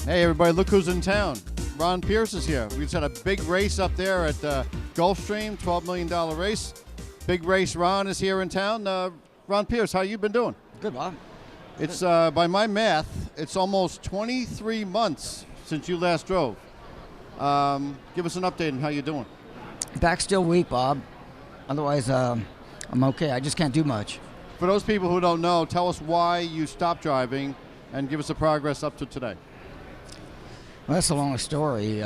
Hey everybody, look who's in town. Ron Pierce is here. We just had a big race up there at Gulfstream, $12 million race. Big race. Ron is here in town. Ron Pierce, how you been doing? Good, Bob. It's by my math, it's almost 23 months since you last drove. Give us an update on how you're doing. Back still weak, Bob. Otherwise, I'm okay. I just can't do much. For those people who don't know, tell us why you stopped driving and give us the progress up to today. Well, that's a long story.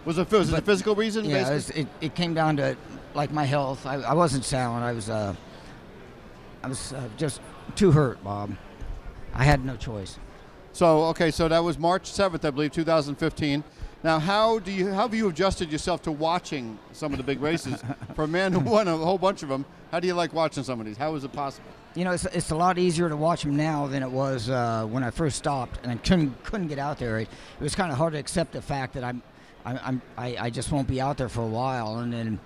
Was it a physical reason? Yeah, basically? it came down to like my health. I wasn't sound. I was just too hurt, Bob. I had no choice. So that was March 7th, I believe, 2015. Now, how have you adjusted yourself to watching some of the big races? For a man who won a whole bunch of them, how do you like watching some of these? How is it possible? You know, it's a lot easier to watch them now than it was when I first stopped and I couldn't get out there. It was kind of hard to accept the fact that I just won't be out there for a while, and then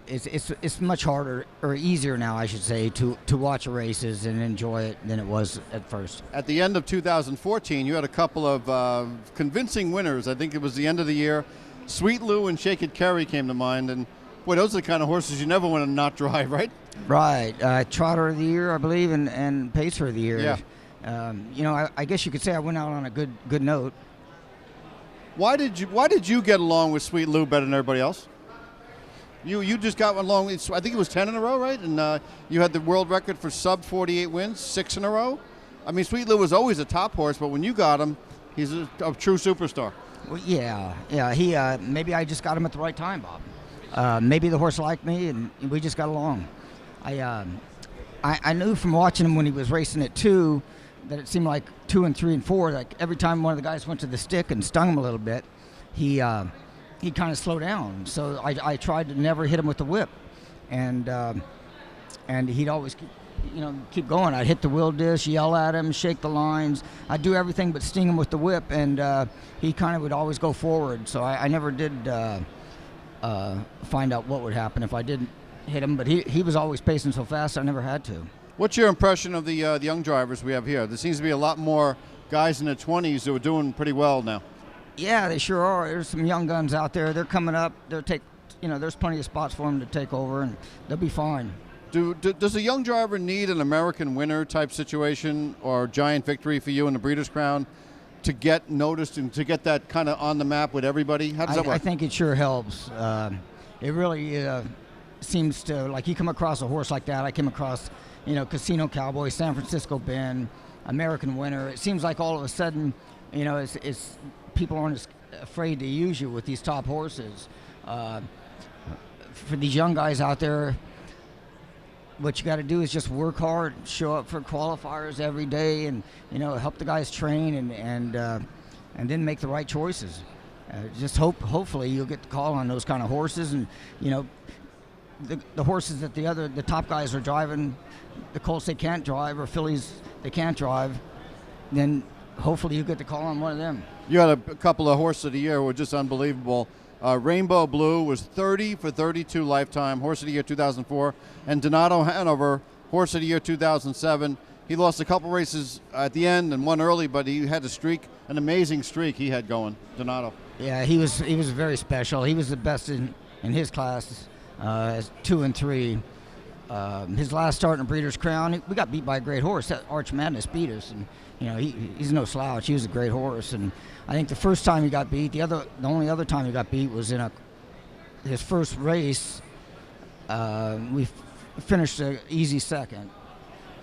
it's much harder or easier now, I should say, to watch races and enjoy it than it was at first. At the end of 2014, you had a couple of convincing winners. I think it was the end of the year. Sweet Lou and Kerry came to mind, and boy, those are the kind of horses you never want to not drive, right? Right. Trotter of the year, I believe, and Pacer of the year. Yeah. You know, I guess you could say I went out on a good note. Why did you get along with Sweet Lou better than everybody else? You just got along. I think it was 10 in a row, right? And you had the world record for sub 48 wins, 6 in a row. I mean, Sweet Lou was always a top horse, but when you got him, he's a true superstar. Well, yeah. He maybe I just got him at the right time, Bob. Maybe the horse liked me, and we just got along. I knew from watching him when he was racing at 2 that it seemed like 2 and 3 and 4. Like every time one of the guys went to the stick and stung him a little bit, he kind of slowed down. So I tried to never hit him with the whip, and he'd always keep going. I'd hit the wheel disc, yell at him, shake the lines. I'd do everything but sting him with the whip, and he kind of would always go forward. So I never did find out what would happen if I didn't hit him. But he was always pacing so fast I never had to. What's your impression of the young drivers we have here? There seems to be a lot more guys in their 20s who are doing pretty well now. Yeah, they sure are. There's some young guns out there. They're coming up. There's plenty of spots for them to take over, and they'll be fine. Does a young driver need an American winner type situation or giant victory for you in the Breeders' Crown to get noticed and to get that kind of on the map with everybody? How does that work? I think it sure helps. It really seems to, like, you come across a horse like that. I came across, Casino Cowboy, San Francisco Bend, American winner. It seems like all of a sudden, it's people aren't as afraid to use you with these top horses. For these young guys out there, what you got to do is just work hard, show up for qualifiers every day, and help the guys train and then make the right choices. Just hopefully you'll get the call on those kind of horses, and the horses that the top guys are driving, the colts they can't drive or fillies they can't drive, then hopefully you get the call on one of them. You had a couple of horses of the year who were just unbelievable. Rainbow Blue was 30 for 32 lifetime, horse of the year 2004, and Donato Hanover, horse of the year 2007. He lost a couple races at the end and won early, but he had an amazing streak he had going, Donato. Yeah, he was very special. He was the best in his class, 2 and 3. His last start in the Breeders' Crown, we got beat by a great horse. That Arch Madness beat us, and he's no slouch. He was a great horse, and I think the first time he got beat, the only other time he got beat was in his first race. We finished an easy second.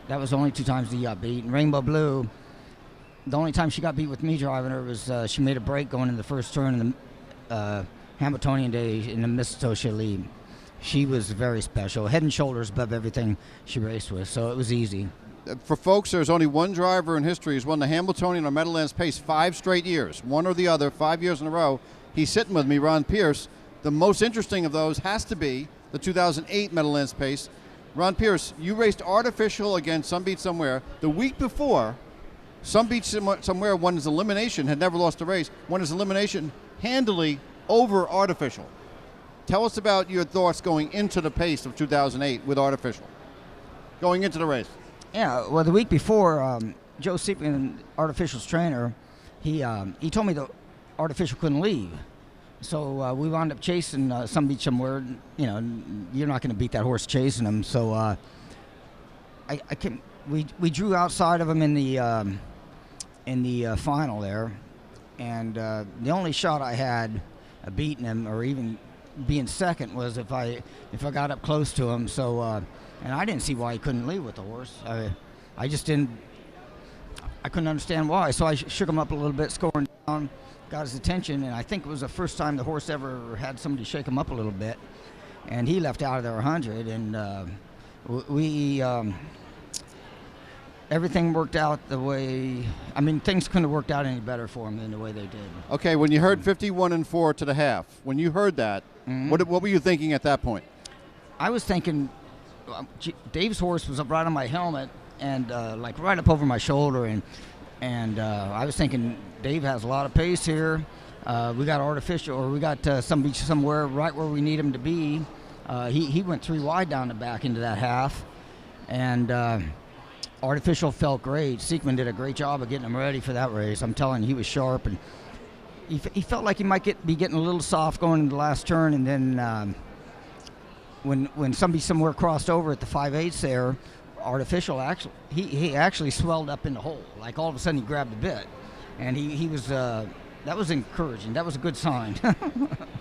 That was the only 2 times he got beat. And Rainbow Blue, the only time she got beat with me driving her was she made a break going in the first turn in the Hamiltonian Day in the Miss Scotia Lead. She was very special, head and shoulders above everything she raced with, so it was easy. For folks, there's only one driver in history who's won the Hamiltonian or Meadowlands Pace 5 straight years, one or the other, 5 years in a row. He's sitting with me, Ron Pierce. The most interesting of those has to be the 2008 Meadowlands Pace. Ron Pierce, you raced artificial against Some Beat Somewhere. The week before, Some Beat Somewhere won his elimination, had never lost a race, won his elimination handily over artificial. Tell us about your thoughts going into the pace of 2008 with artificial, going into the race. Yeah, well, the week before, Joe Seepin, Artificial's trainer, he told me the artificial couldn't leave. So we wound up chasing some beach somewhere. You know, you're not going to beat that horse chasing him. So we drew outside of him in the final there, and the only shot I had of beating him or even being second was if I got up close to him. So and I didn't see why he couldn't leave with the horse. I just didn't. I couldn't understand why. So I shook him up a little bit, scoring down, got his attention, and I think it was the first time the horse ever had somebody shake him up a little bit. And he left out of there 100, and we everything worked out the way. I mean, things couldn't have worked out any better for him than the way they did. Okay, when you heard 51-4 to the half, when you heard that, what were you thinking at that point? I was thinking, Dave's horse was up right on my helmet and like right up over my shoulder, and I was thinking Dave has a lot of pace here. We got artificial, or we got somebody somewhere right where we need him to be. He went 3 wide down the back into that half, and artificial felt great. Seekman did a great job of getting him ready for that race. I'm telling you, he was sharp, and he felt like he might be getting a little soft going into the last turn, and then when somebody somewhere crossed over at the 5/8 there, artificial he actually swelled up in the hole. Like all of a sudden he grabbed the bit, and he was that was encouraging. That was a good sign.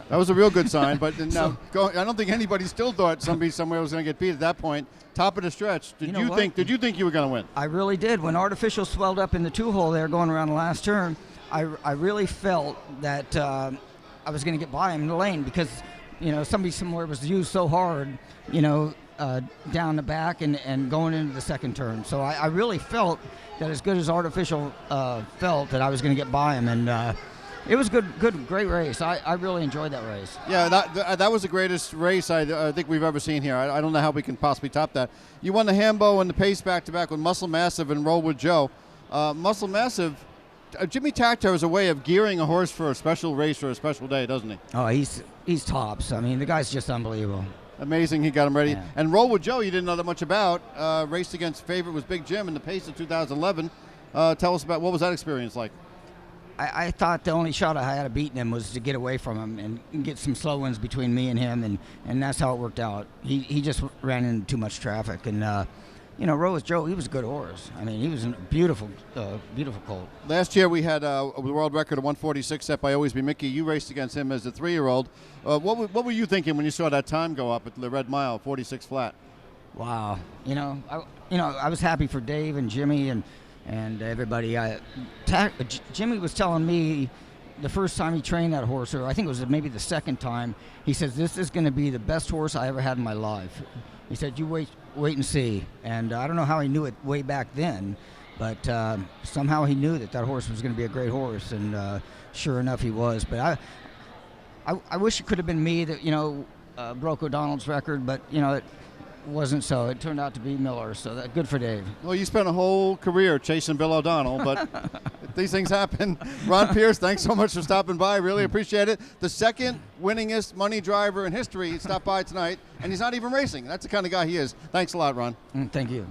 That was a real good sign. But now, I don't think anybody still thought somebody somewhere was going to get beat at that point. Top of the stretch. Did you think you were going to win? I really did. When artificial swelled up in the 2-hole there, going around the last turn, I really felt that I was going to get by him in the lane because, you know, somebody somewhere was used so hard, you know, down the back and going into the second turn. So I really felt that as good as artificial felt that I was going to get by him, and it was great race. I really enjoyed that race. Yeah, that was the greatest race I think we've ever seen here. I don't know how we can possibly top that. You won the Hambo and the Pace back-to-back with Muscle Massive and Roll with Joe. Muscle Massive, Jimmy Tacto has a way of gearing a horse for a special race or a special day, doesn't he? Oh, he's tops. I mean, the guy's just unbelievable. Amazing, he got him ready. Yeah. And Roll with Joe, you didn't know that much about. Raced against favorite was Big Jim in the Pace of 2011. Tell us about what was that experience like? I thought the only shot I had of beating him was to get away from him and get some slow ones between me and him, and that's how it worked out. He just ran into too much traffic, and you know, Roll with Joe, he was a good horse. I mean, he was a beautiful colt. Last year we had a world record of 146 set by Always Be Mickey. You raced against him as a 3-year-old. What were you thinking when you saw that time go up at the Red Mile, 46 flat? Wow. You know, I was happy for Dave and Jimmy and everybody. Jimmy was telling me the first time he trained that horse, or I think it was maybe the second time, he says, this is going to be the best horse I ever had in my life. He said, you wait and see. And I don't know how he knew it way back then, but somehow he knew that horse was going to be a great horse, and sure enough he was. But I wish it could have been me that, you know, broke O'Donnell's record, but, you know, it wasn't so. It turned out to be Miller, so good for Dave. Well, you spent a whole career chasing Bill O'Donnell, but these things happen. Ron Pierce, thanks so much for stopping by. Really appreciate it. The second winningest money driver in history stopped by tonight, and he's not even racing. That's the kind of guy he is. Thanks a lot, Ron. Thank you.